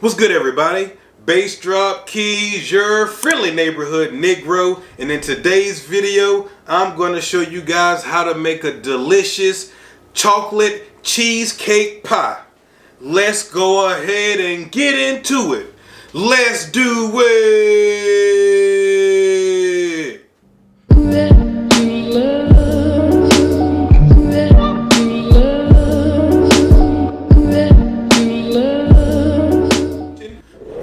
What's good, everybody? Bassdropkeys, your friendly neighborhood Negro, and in today's video I'm going to show you guys how to make a delicious chocolate cheesecake pie. Let's go ahead and get into it. Let's do it!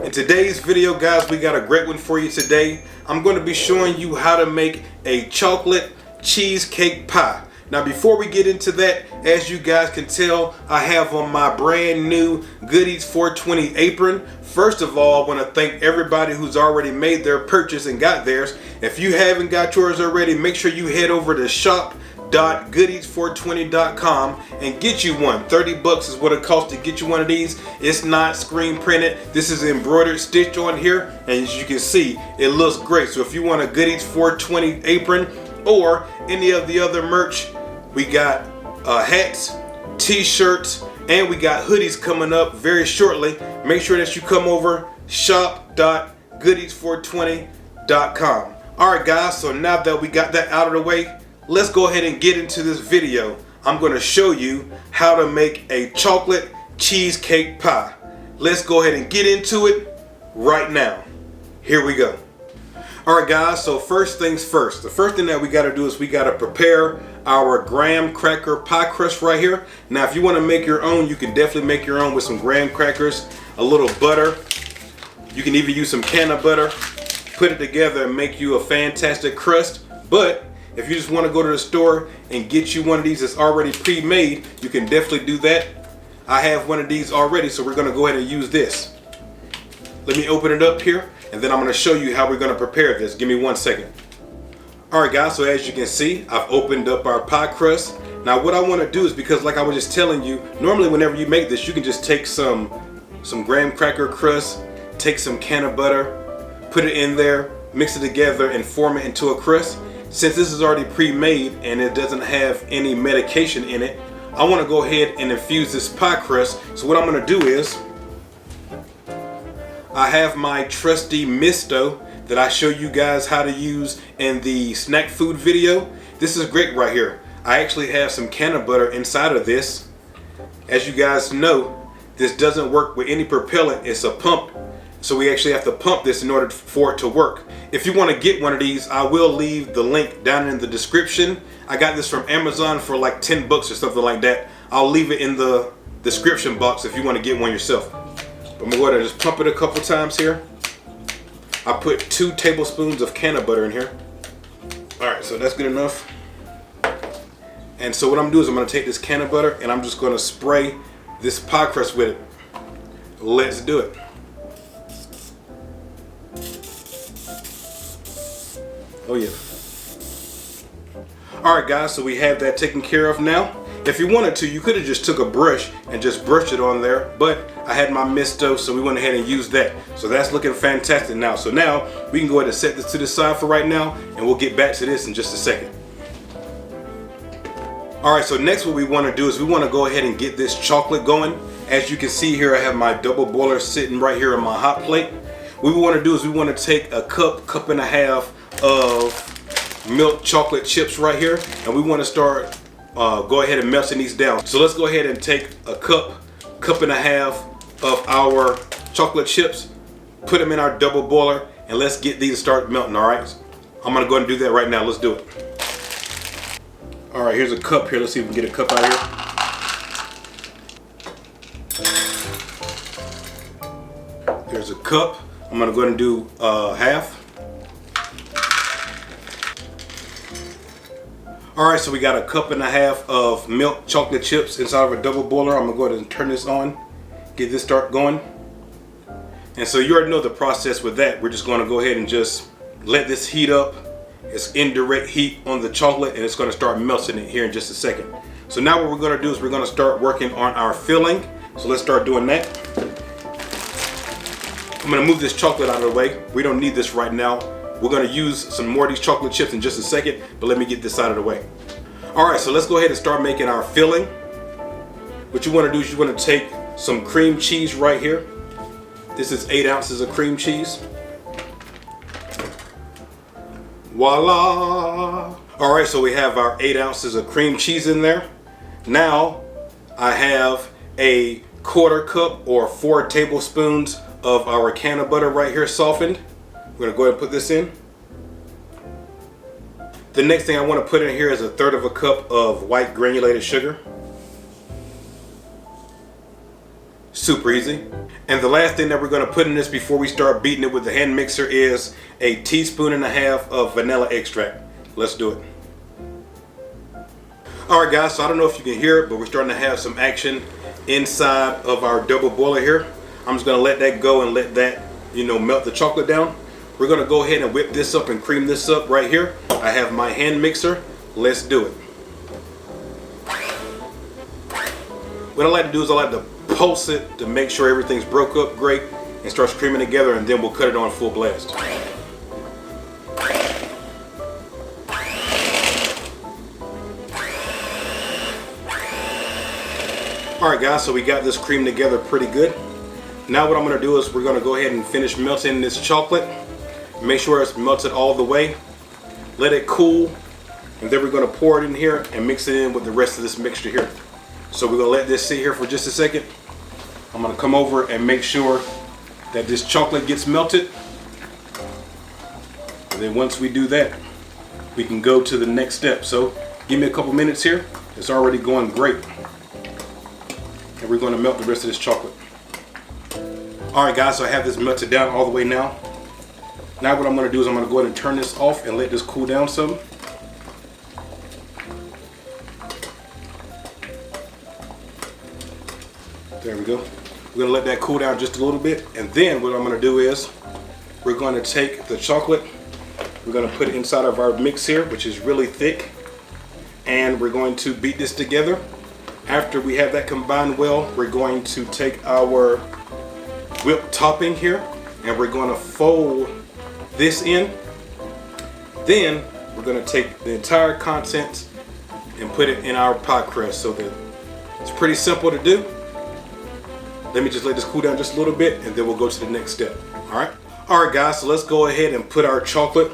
In today's video, guys, we got a great one for you today. I'm going to be showing you how to make a chocolate cheesecake pie. Now, before we get into that, as you guys can tell, I have on my brand new Goodies 420 apron. First of all, I want to thank everybody who's already made their purchase and got theirs. If you haven't got yours already, make sure you head over to shop.goodies420.com and get you one. 30 bucks is what it costs to get you one of these. It's not screen printed. This is embroidered stitch on here, and as you can see, it looks great. So if you want a Goodies 420 apron or any of the other merch, we got hats, t-shirts, and we got hoodies coming up very shortly. Make sure that you come over shop.goodies420.com. Alright guys, so now that we got that out of the way, let's go ahead and get into this video. I'm going to show you how to make a chocolate cheesecake pie. Let's go ahead and get into it right now. Here we go. Alright guys, so first things first. The first thing that we got to do is we got to prepare our graham cracker pie crust right here. Now if you want to make your own, you can definitely make your own with some graham crackers, a little butter. You can even use some can of butter. Put it together and make you a fantastic crust. But if you just want to go to the store and get you one of these that's already pre-made, you can definitely do that. I have one of these already, so we're going to go ahead and use this. Let me open it up here, and then I'm going to show you how we're going to prepare this. Give me 1 second. Alright guys, so as you can see, I've opened up our pie crust. Now what I want to do is, because like I was just telling you, normally whenever you make this, you can just take some graham cracker crust, take some can of butter, put it in there, mix it together, and form it into a crust. Since this is already pre-made and it doesn't have any medication in it, I want to go ahead and infuse this pie crust. So what I'm going to do is, I have my trusty Misto that I show you guys how to use in the snack food video. This is great right here. I actually have some can of butter inside of this. As you guys know, this doesn't work with any propellant. It's a pump. So we actually have to pump this in order for it to work. If you want to get one of these, I will leave the link down in the description. I got this from Amazon for like 10 bucks or something like that. I'll leave it in the description box if you want to get one yourself. But I'm going to just pump it a couple times here. I put 2 tablespoons of can of butter in here. Alright, so that's good enough. And so what I'm going to do is I'm going to take this can of butter and I'm just going to spray this pie crust with it. Let's do it. Oh yeah. Alright guys, so we have that taken care of now. If you wanted to, you could have just took a brush and just brushed it on there, but I had my Misto, so we went ahead and used that. So that's looking fantastic now. So now we can go ahead and set this to the side for right now, and we'll get back to this in just a second. Alright, so next what we want to do is we want to go ahead and get this chocolate going. As you can see here, I have my double boiler sitting right here on my hot plate. What we want to do is we want to take a cup and a half of milk chocolate chips right here, and we want to start go ahead and melting these down. So let's go ahead and take a cup and a half of our chocolate chips, put them in our double boiler, and let's get these to start melting. All right, I'm gonna go ahead and do that right now. Let's do it. All right, here's a cup here. Let's see if we can get a cup out here. There's a cup. I'm gonna go ahead and do half. Alright, so we got a cup and a half of milk chocolate chips inside of a double boiler. I'm going to go ahead and turn this on, get this start going. And so you already know the process with that. We're just going to go ahead and just let this heat up. It's indirect heat on the chocolate, and it's going to start melting it here in just a second. So now what we're going to do is we're going to start working on our filling. So let's start doing that. I'm going to move this chocolate out of the way. We don't need this right now. We're going to use some more of these chocolate chips in just a second, but let me get this out of the way. Alright, so let's go ahead and start making our filling. What you want to do is you want to take some cream cheese right here. This is 8 ounces of cream cheese. Voila! All right, so we have our 8 ounces of cream cheese in there. Now I have a 1/4 cup or 4 tablespoons of our can of butter right here softened. We're gonna go ahead and put this in. The next thing I want to put in here is 1/3 cup of white granulated sugar. Super easy. And the last thing that we're going to put in this before we start beating it with the hand mixer is 1.5 teaspoons of vanilla extract. Let's do it. Alright guys, so I don't know if you can hear it, but we're starting to have some action inside of our double boiler here. I'm just going to let that go and let that, melt the chocolate down. We're going to go ahead and whip this up and cream this up right here. I have my hand mixer. Let's do it. What I like to do is I like to pulse it to make sure everything's broke up great and starts creaming together, and then we'll cut it on full blast. Alright guys, so we got this cream together pretty good. Now what I'm going to do is we're going to go ahead and finish melting this chocolate. Make sure it's melted all the way. Let it cool, and then we're going to pour it in here and mix it in with the rest of this mixture here. So we're going to let this sit here for just a second. I'm going to come over and make sure that this chocolate gets melted. And then once we do that, we can go to the next step. So give me a couple minutes here. It's already going great. And we're going to melt the rest of this chocolate. Alright guys, so I have this melted down all the way now. Now what I'm going to do is I'm going to go ahead and turn this off and let this cool down some. There we go. We're going to let that cool down just a little bit, and then what I'm going to do is we're going to take the chocolate, we're going to put it inside of our mix here, which is really thick, and we're going to beat this together. After we have that combined well, we're going to take our whipped topping here and we're going to fold this in. Then we're going to take the entire contents and put it in our pie crust. So that it's pretty simple to do. Let me just let this cool down just a little bit, and then we'll go to the next step. Alright guys, so let's go ahead and put our chocolate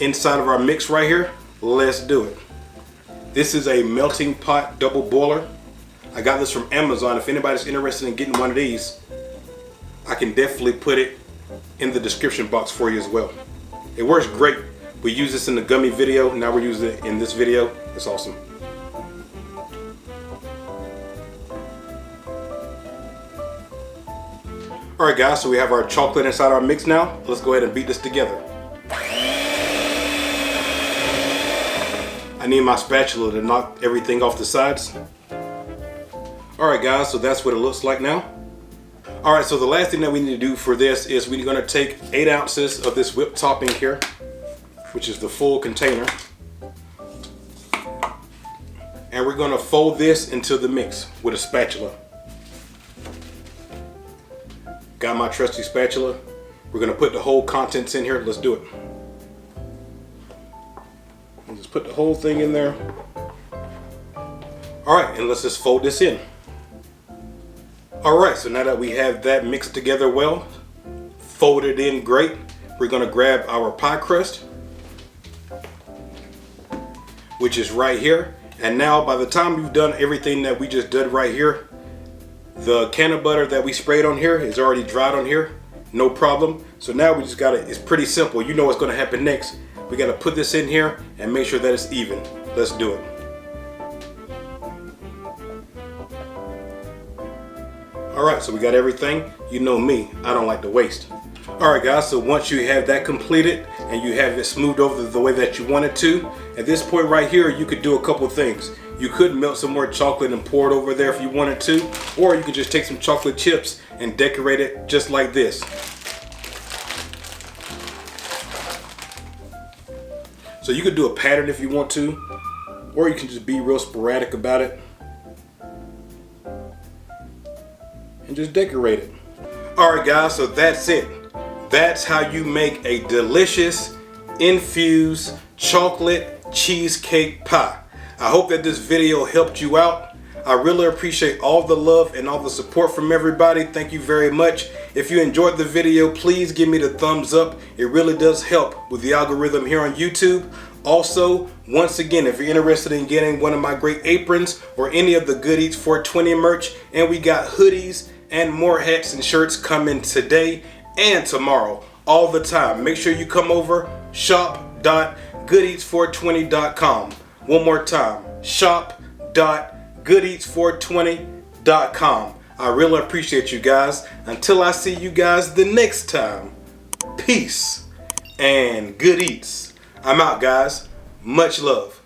inside of our mix right here. Let's do it. This is a melting pot double boiler. I got this from Amazon. If anybody's interested in getting one of these, I can definitely put it in the description box for you as well. It works great. We use this in the gummy video. Now we're using it in this video. It's awesome. Alright guys, so we have our chocolate inside our mix now. Let's go ahead and beat this together. I need my spatula to knock everything off the sides. Alright guys, so that's what it looks like now. Alright, so the last thing that we need to do for this is we're going to take 8 ounces of this whipped topping here, which is the full container. And we're going to fold this into the mix with a spatula. Got my trusty spatula. We're going to put the whole contents in here. Let's do it. We'll just put the whole thing in there. Alright, and let's just fold this in. Alright, so now that we have that mixed together well, folded in great, we're going to grab our pie crust, which is right here. And now by the time you've done everything that we just did right here, the can of butter that we sprayed on here is already dried on here, no problem. So now we just gotta, it's pretty simple. You know what's gonna happen next. We gotta put this in here and make sure that it's even. Let's do it. Alright, so we got everything. You know me, I don't like to waste. Alright guys, so once you have that completed and you have it smoothed over the way that you want it to, at this point right here, you could do a couple things. You could melt some more chocolate and pour it over there if you wanted to, or you could just take some chocolate chips and decorate it just like this. So you could do a pattern if you want to, or you can just be real sporadic about it and just decorate it. Alright guys, so that's it. That's how you make a delicious infused chocolate cheesecake pie. I hope that this video helped you out. I really appreciate all the love and all the support from everybody. Thank you very much. If you enjoyed the video, please give me the thumbs up. It really does help with the algorithm here on YouTube. Also, once again, if you're interested in getting one of my great aprons or any of the Good Eats 420 merch, and we got hoodies and more hats and shirts coming today and tomorrow, all the time. Make sure you come over, shop.goodeats420.com. One more time, shop.goodeats420.com. I really appreciate you guys. Until I see you guys the next time, peace and good eats. I'm out, guys. Much love.